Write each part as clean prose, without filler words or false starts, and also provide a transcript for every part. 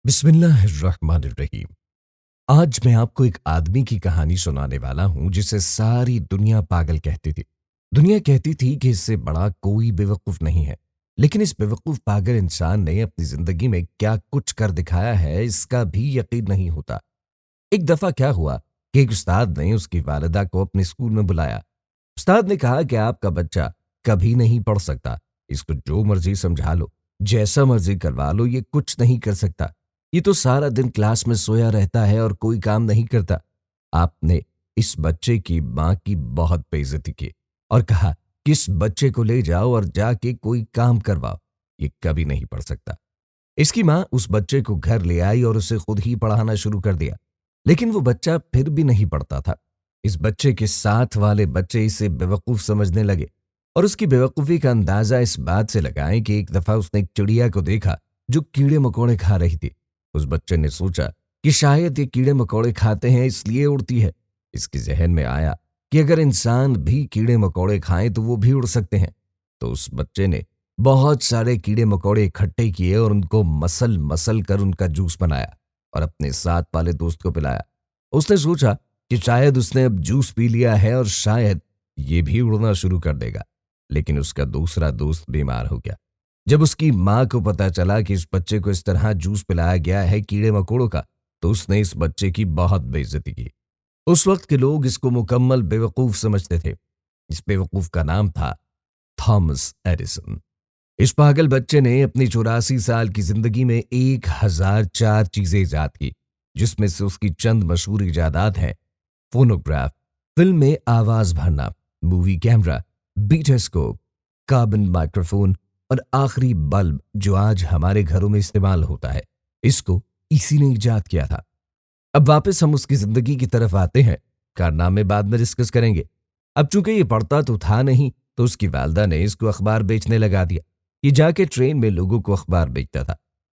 बिस्मिल्लाहिर्रहमानिर्रहीम। आज मैं आपको एक आदमी की कहानी सुनाने वाला हूं जिसे सारी दुनिया पागल कहती थी। दुनिया कहती थी कि इससे बड़ा कोई बेवकूफ नहीं है। लेकिन इस बेवकूफ पागल इंसान ने अपनी जिंदगी में क्या कुछ कर दिखाया है, इसका भी यकीन नहीं होता। एक दफा क्या हुआ कि एक उस्ताद ने उसकी वालिदा को अपने स्कूल में बुलाया। उस्ताद ने कहा कि आपका बच्चा कभी नहीं पढ़ सकता। इसको जो मर्जी समझा लो, जैसा मर्जी करवा लो, ये कुछ नहीं कर सकता। ये तो सारा दिन क्लास में सोया रहता है और कोई काम नहीं करता। आपने इस बच्चे की माँ की बहुत बेइज्जती की और कहा कि इस बच्चे को ले जाओ और जाके कोई काम करवाओ। ये कभी नहीं पढ़ सकता। इसकी माँ उस बच्चे को घर ले आई और उसे खुद ही पढ़ाना शुरू कर दिया। लेकिन वो बच्चा फिर भी नहीं पढ़ता था। इस बच्चे के साथ वाले बच्चे इसे बेवकूफ समझने लगे और उसकी बेवकूफी का अंदाजा इस बात से लगाएं कि एक दफा उसने एक चिड़िया को देखा जो कीड़े मकोड़े खा रही थी। उस बच्चे ने सोचा कि शायद ये कीड़े मकोड़े खाते हैं इसलिए उड़ती है। इसके जहन में आया कि अगर इंसान भी कीड़े मकोड़े खाएं तो वो भी उड़ सकते हैं। तो उस बच्चे ने बहुत सारे कीड़े मकोड़े इकट्ठे किए और उनको मसल मसल कर उनका जूस बनाया और अपने साथ वाले दोस्त को पिलाया। उसने सोचा कि शायद उसने अब जूस पी लिया है और शायद ये भी उड़ना शुरू कर देगा। लेकिन उसका दूसरा दोस्त बीमार हो गया। जब उसकी माँ को पता चला कि इस बच्चे को इस तरह जूस पिलाया गया है कीड़े मकोड़ों का, तो उसने इस बच्चे की बहुत बेइज्जती की। उस वक्त के लोग इसको मुकम्मल बेवकूफ समझते थे। इस बेवकूफ का नाम था थॉमस एडिसन। इस पागल बच्चे ने अपनी 84 साल की जिंदगी में 1004 चीजें ईजाद की, जिसमें से उसकी चंद मशहूर इजादात हैं: फोनोग्राफ, फिल्म में आवाज भरना, मूवी कैमरा, बीटास्कोप, कार्बन माइक्रोफोन और आखिरी बल्ब जो आज हमारे घरों में इस्तेमाल होता है। इसको इसी ने इजाद किया था। अब वापस हम उसकी जिंदगी की तरफ आते हैं। कारनामे बाद में डिस्कस करेंगे। अब चूंकि ये पढ़ता तो था नहीं, तो उसकी वालदा ने इसको अखबार बेचने लगा दिया। ये जाके ट्रेन में लोगों को अखबार बेचता था।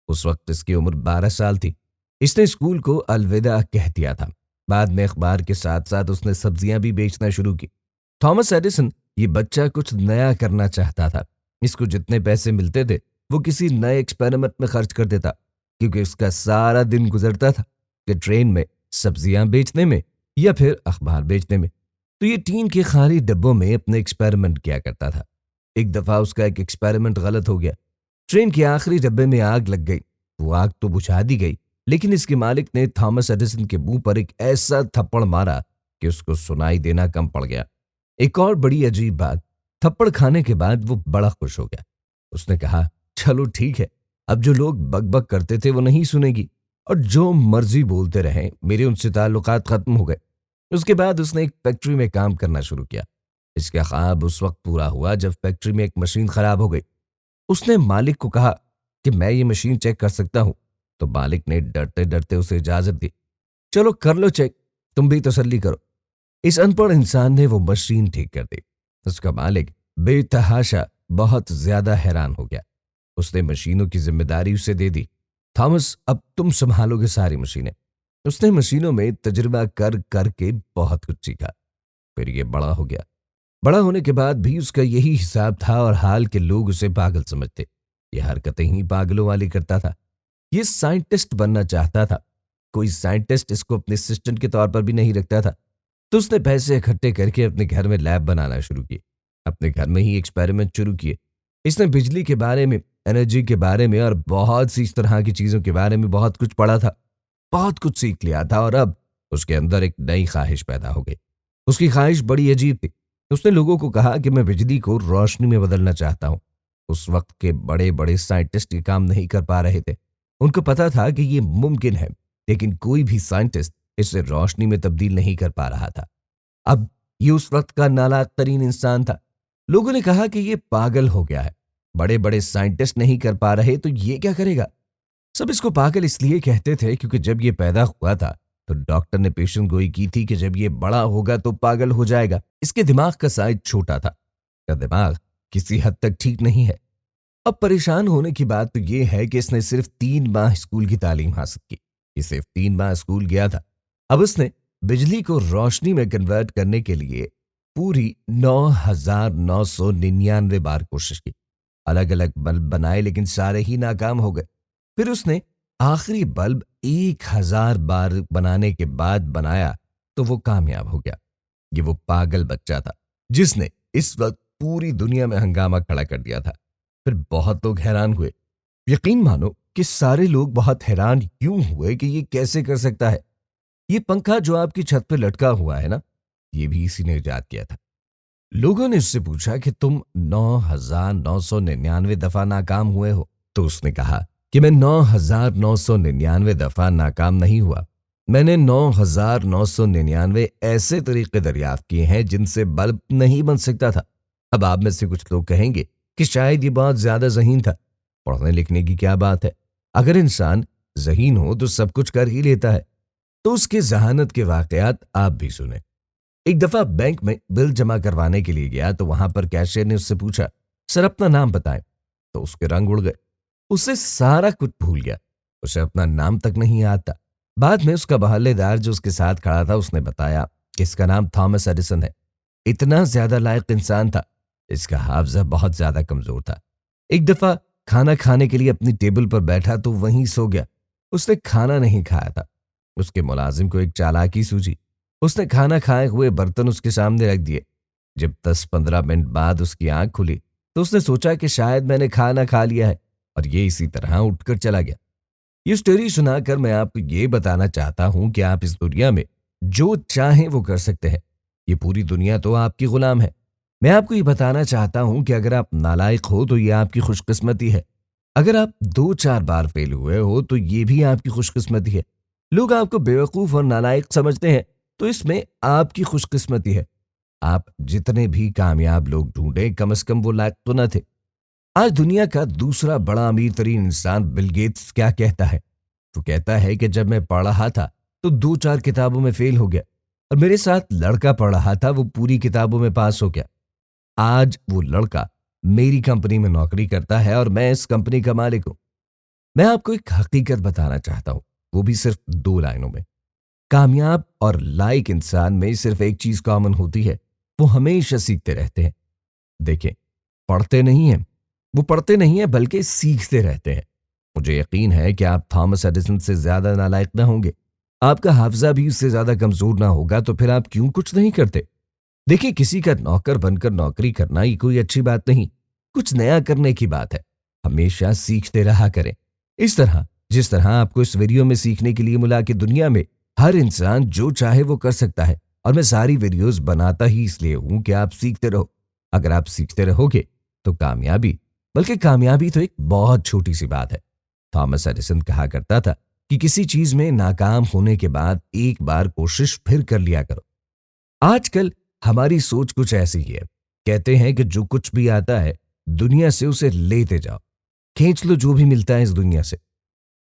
उस वक्त इसकी उम्र 12 साल थी। इसने स्कूल को अलविदा कह दिया था। बाद में अखबार के साथ साथ उसने सब्जियां भी बेचना शुरू की। थॉमस एडिसन ये बच्चा कुछ नया करना चाहता था। इसको जितने पैसे मिलते थे वो किसी नए एक्सपेरिमेंट में खर्च कर देता, क्योंकि उसका सारा दिन गुजरता था कि ट्रेन में सब्जियां बेचने में या फिर अखबार बेचने में। तो ये टीन के खाली डब्बों में अपने एक्सपेरिमेंट किया करता था। एक दफा उसका एक एक्सपेरिमेंट गलत हो गया। ट्रेन के आखिरी डब्बे में आग लग गई। वो आग तो बुझा दी गई, लेकिन इसके मालिक ने थॉमस एडिसन के मुंह पर एक ऐसा थप्पड़ मारा कि उसको सुनाई देना कम पड़ गया। एक और बड़ी अजीब बात, थप्पड़ खाने के बाद वो बड़ा खुश हो गया। उसने कहा, चलो ठीक है, अब जो लोग बकबक करते थे वो नहीं सुनेगी और जो मर्जी बोलते रहे, मेरे उनसे ताल्लुकात खत्म हो गए। उसके बाद उसने एक फैक्ट्री में काम करना शुरू किया। इसका ख्वाब उस वक्त पूरा हुआ जब फैक्ट्री में एक मशीन खराब हो गई। उसने मालिक को कहा कि मैं ये मशीन चेक कर सकता हूं। तो मालिक ने डरते डरते उसे इजाजत दी। चलो कर लो चेक, तुम भी तसल्ली करो। इस अनपढ़ इंसान ने वो मशीन ठीक कर दी। उसका मालिक बेतहाशा बहुत ज्यादा हैरान हो गया। उसने मशीनों की जिम्मेदारी उसे दे दी। थॉमस, अब तुम संभालोगे सारी मशीनें। उसने मशीनों में तजुर्बा कर कर के बहुत कुछ सीखा। फिर ये बड़ा हो गया। बड़ा होने के बाद भी उसका यही हिसाब था और हाल के लोग उसे पागल समझते। ये हरकतें ही पागलों वाली करता था। ये साइंटिस्ट बनना चाहता था। कोई साइंटिस्ट इसको अपने असिस्टेंट के तौर पर भी नहीं रखता था। तो उसने पैसे इकट्ठे करके अपने घर में लैब बनाना शुरू किए। अपने घर में ही एक्सपेरिमेंट शुरू किए। इसने बिजली के बारे में, एनर्जी के बारे में और बहुत सी इस तरह की चीजों के बारे में बहुत कुछ पढ़ा था। बहुत कुछ सीख लिया था और अब उसके अंदर एक नई ख्वाहिश पैदा हो गई। उसकी ख्वाहिश बड़ी अजीब थी। उसने लोगों को कहा कि मैं बिजली को रोशनी में बदलना चाहता हूं। उस वक्त के बड़े बड़े साइंटिस्ट ये काम नहीं कर पा रहे थे। उनको पता था कि ये मुमकिन है, लेकिन कोई भी साइंटिस्ट इसे रोशनी में तब्दील नहीं कर पा रहा था। अब ये उस वक्त का नालायक तरीन इंसान था। लोगों ने कहा कि ये पागल हो गया है। बड़े बड़े साइंटिस्ट नहीं कर पा रहे तो ये क्या करेगा। सब इसको पागल इसलिए कहते थे क्योंकि जब ये पैदा हुआ था तो डॉक्टर ने पेशेंट गोई की थी कि जब ये बड़ा होगा तो पागल हो जाएगा। इसके दिमाग का साइज छोटा था। इसका दिमाग किसी हद तक ठीक नहीं है। अब परेशान होने की बात तो ये है कि इसने सिर्फ 3 माह स्कूल की तालीम हासिल की। ये सिर्फ 3 माह स्कूल गया था। अब उसने बिजली को रोशनी में कन्वर्ट करने के लिए पूरी 9,999 बार कोशिश की। अलग अलग बल्ब बनाए लेकिन सारे ही नाकाम हो गए। फिर उसने आखिरी बल्ब 1000 बार बनाने के बाद बनाया तो वो कामयाब हो गया। ये वो पागल बच्चा था जिसने इस वक्त पूरी दुनिया में हंगामा खड़ा कर दिया था। फिर बहुत लोग हैरान हुए। यकीन मानो कि सारे लोग बहुत हैरान यूं हुए कि ये कैसे कर सकता है। ये पंखा जो आपकी छत पे लटका हुआ है ना, ये भी इसी ने इजाद किया था। लोगों ने उससे पूछा कि तुम 9,999 दफा नाकाम हुए हो। तो उसने कहा कि मैं 9,999 दफा नाकाम नहीं हुआ। मैंने 9,999 ऐसे तरीके दरियाफ्त किए हैं जिनसे बल्ब नहीं बन सकता था। अब आप में से कुछ लोग कहेंगे कि शायद ये बहुत ज्यादा ज़हीन था। पढ़ने लिखने की क्या बात है, अगर इंसान ज़हीन हो तो सब कुछ कर ही लेता है। तो उसके जहानत के वाकयात आप भी सुने। एक दफा बैंक में बिल जमा करवाने के लिए गया तो वहां पर कैशियर ने उससे पूछा, सर अपना नाम बताएं। तो उसके रंग उड़ गए। उसे सारा कुछ भूल गया। उसे अपना नाम तक नहीं याद था। बाद में उसका बहल्लेदार जो उसके साथ खड़ा था उसने बताया कि इसका नाम थॉमस एडिसन है। इतना ज्यादा लायक इंसान था। इसका हाफजा बहुत ज्यादा कमजोर था। एक दफा खाना खाने के लिए अपनी टेबल पर बैठा तो वहीं सो गया। उसने खाना नहीं खाया था। उसके मुलाजिम को एक चालाकी सूझी। उसने खाना खाए हुए बर्तन उसके सामने रख दिए। जब 10-15 मिनट बाद उसकी आंख खुली तो उसने सोचा कि शायद मैंने खाना खा लिया है, और ये इसी तरह उठकर चला गया। ये स्टोरी सुनाकर मैं आपको ये बताना चाहता हूं कि आप इस दुनिया में जो चाहें वो कर सकते हैं। ये पूरी दुनिया तो आपकी गुलाम है। मैं आपको ये बताना चाहता हूं कि अगर आप नालायक हो तो ये आपकी खुशकिस्मती है। अगर आप 2-4 बार फेल हुए हो तो ये भी आपकी खुशकिस्मती है। लोग आपको बेवकूफ और नालायक समझते हैं, तो इसमें आपकी खुशकिस्मती है। आप जितने भी कामयाब लोग ढूंढे, कम से कम वो लायक तो न थे। आज दुनिया का दूसरा बड़ा अमीर तरीन इंसान बिल गेट्स क्या कहता है? वो कहता है कि जब मैं पढ़ रहा था तो 2-4 किताबों में फेल हो गया, और मेरे साथ लड़का पढ़ रहा था, वो पूरी किताबों में पास हो गया। आज वो लड़का मेरी कंपनी में नौकरी करता है और मैं इस कंपनी का मालिक हूं। मैं आपको एक हकीकत बताना चाहता हूं, वो भी सिर्फ 2 लाइनों में। कामयाब और लायक इंसान में सिर्फ एक चीज कॉमन होती है, वो हमेशा सीखते रहते हैं। देखें, पढ़ते नहीं हैं, वो पढ़ते नहीं हैं बल्कि सीखते रहते हैं। मुझे यकीन है कि आप थॉमस एडिसन से ज्यादा नालायक ना होंगे। आपका हाफजा भी उससे ज्यादा कमजोर ना होगा, तो फिर आप क्यों कुछ नहीं करते? देखिए, किसी का नौकर बनकर नौकरी करना ये कोई अच्छी बात नहीं, कुछ नया करने की बात है। हमेशा सीखते रहा करें। इस तरह जिस तरह आपको इस वीडियो में सीखने के लिए मिला कि दुनिया में हर इंसान जो चाहे वो कर सकता है, और मैं सारी वीडियोस बनाता ही इसलिए हूं कि आप सीखते रहो। अगर आप सीखते रहोगे तो कामयाबी, बल्कि कामयाबी तो एक बहुत छोटी सी बात है। थॉमस एडिसन कहा करता था कि किसी चीज में नाकाम होने के बाद एक बार कोशिश फिर कर लिया करो। आजकल हमारी सोच कुछ ऐसी ही है। कहते हैं कि जो कुछ भी आता है दुनिया से उसे लेते जाओ, खींच लो जो भी मिलता है इस दुनिया से।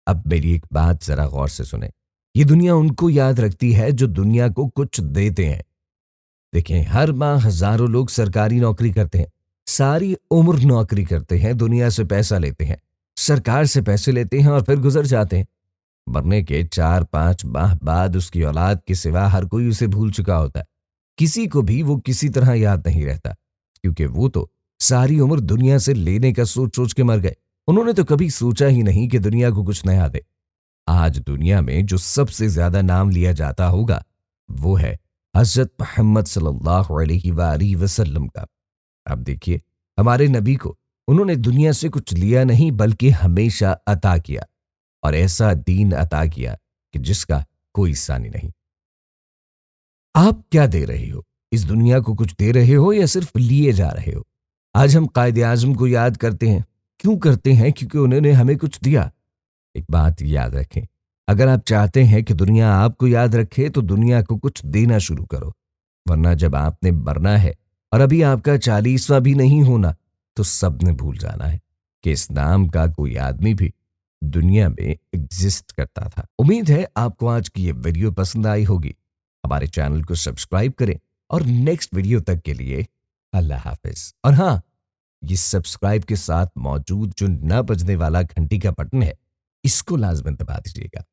अब मेरी एक बात जरा गौर से सुने। ये दुनिया उनको याद रखती है जो दुनिया को कुछ देते हैं। देखें, हर माह हजारों लोग सरकारी नौकरी करते हैं, सारी उम्र नौकरी करते हैं, दुनिया से पैसा लेते हैं, सरकार से पैसे लेते हैं और फिर गुजर जाते हैं। मरने के 4-5 माह बाद उसकी औलाद के सिवा हर कोई उसे भूल चुका होता है। किसी को भी वो किसी तरह याद नहीं रहता, क्योंकि वो तो सारी उम्र दुनिया से लेने का सोच सोच के मर गए। उन्होंने तो कभी सोचा ही नहीं कि दुनिया को कुछ नया दे। आज दुनिया में जो सबसे ज्यादा नाम लिया जाता होगा वो है हजरत मोहम्मद सल्लल्लाहु अलैहि वसल्लम का। अब देखिए, हमारे नबी को उन्होंने दुनिया से कुछ लिया नहीं बल्कि हमेशा अता किया, और ऐसा दीन अता किया कि जिसका कोई सानी नहीं। आप क्या दे रहे हो? इस दुनिया को कुछ दे रहे हो या सिर्फ लिए जा रहे हो? आज हम कायदे आजम को याद करते हैं। क्यों करते हैं? क्योंकि उन्होंने हमें कुछ दिया। एक बात याद रखें, अगर आप चाहते हैं कि दुनिया आपको याद रखे तो दुनिया को कुछ देना शुरू करो, वरना जब आपने मरना है और अभी आपका 40वां भी नहीं होना तो सबने भूल जाना है कि इस नाम का कोई आदमी भी दुनिया में एग्जिस्ट करता था। उम्मीद है आपको आज की ये वीडियो पसंद आई होगी। हमारे चैनल को सब्सक्राइब करें और नेक्स्ट वीडियो तक के लिए अल्लाह हाफिज। और हाँ, ये सब्सक्राइब के साथ मौजूद जो न बजने वाला घंटी का बटन है, इसको लाजमन दबा दीजिएगा।